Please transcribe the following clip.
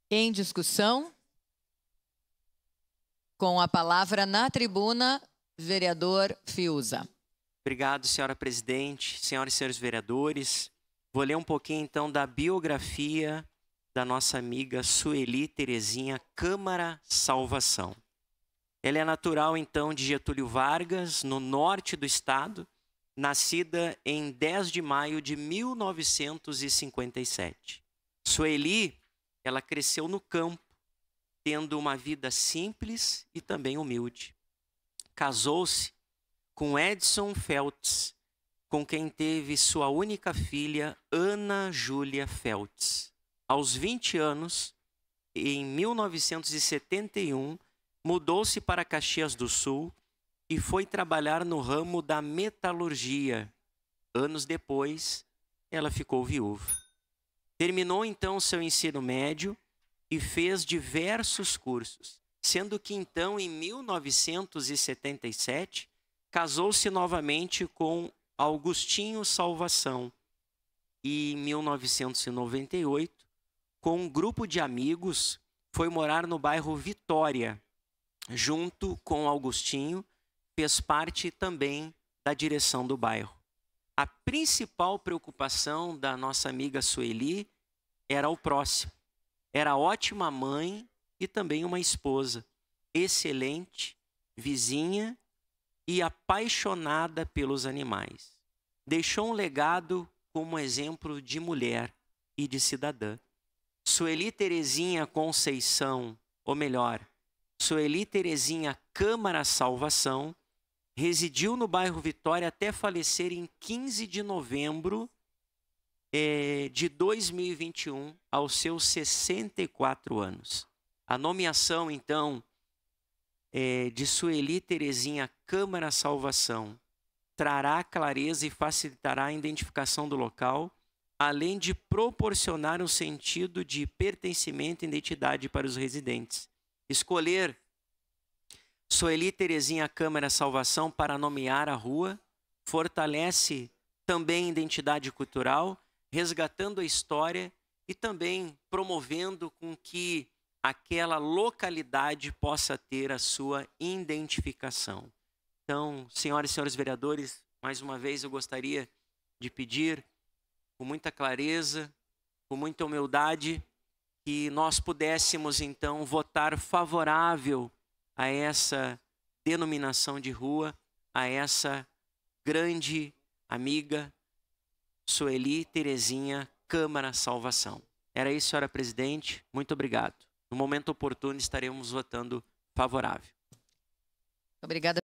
Em discussão, com a palavra na tribuna, vereador Fiuza. Obrigado, senhora presidente, senhoras e senhores vereadores. Vou ler um pouquinho, então, da biografia da nossa amiga Sueli Terezinha Câmara Salvação. Ela é natural, então, de Getúlio Vargas, no norte do estado, nascida em 10 de maio de 1957. Sueli, ela cresceu no campo, tendo uma vida simples e também humilde. Casou-se com Edson Feltz, com quem teve sua única filha, Ana Júlia Feltz. Aos 20 anos, em 1971, mudou-se para Caxias do Sul e foi trabalhar no ramo da metalurgia. Anos depois, ela ficou viúva. Terminou então seu ensino médio e fez diversos cursos, sendo que então, em 1977, casou-se novamente com Augustinho Salvação e, em 1998, com um grupo de amigos, foi morar no bairro Vitória. Junto com Augustinho, fez parte também da direção do bairro. A principal preocupação da nossa amiga Sueli era o próximo. Era ótima mãe e também uma esposa, excelente, vizinha e apaixonada pelos animais. Deixou um legado como exemplo de mulher e de cidadã. Sueli Terezinha Conceição, ou melhor, Sueli Terezinha Câmara Salvação, residiu no bairro Vitória até falecer em 15 de novembro de 2021, aos seus 64 anos. A nomeação, então, de Sueli Terezinha Câmara Salvação trará clareza e facilitará a identificação do local, além de proporcionar um sentido de pertencimento e identidade para os residentes. Escolher Sueli Terezinha Câmara Salvação para nomear a rua fortalece também a identidade cultural, resgatando a história e também promovendo com que aquela localidade possa ter a sua identificação. Então, senhoras e senhores vereadores, mais uma vez eu gostaria de pedir, com muita clareza, com muita humildade, que nós pudéssemos então votar favorável a essa denominação de rua, a essa grande amiga Sueli Terezinha Câmara Salvação. Era isso, senhora presidente. Muito obrigado. No momento oportuno estaremos votando favorável. Obrigada.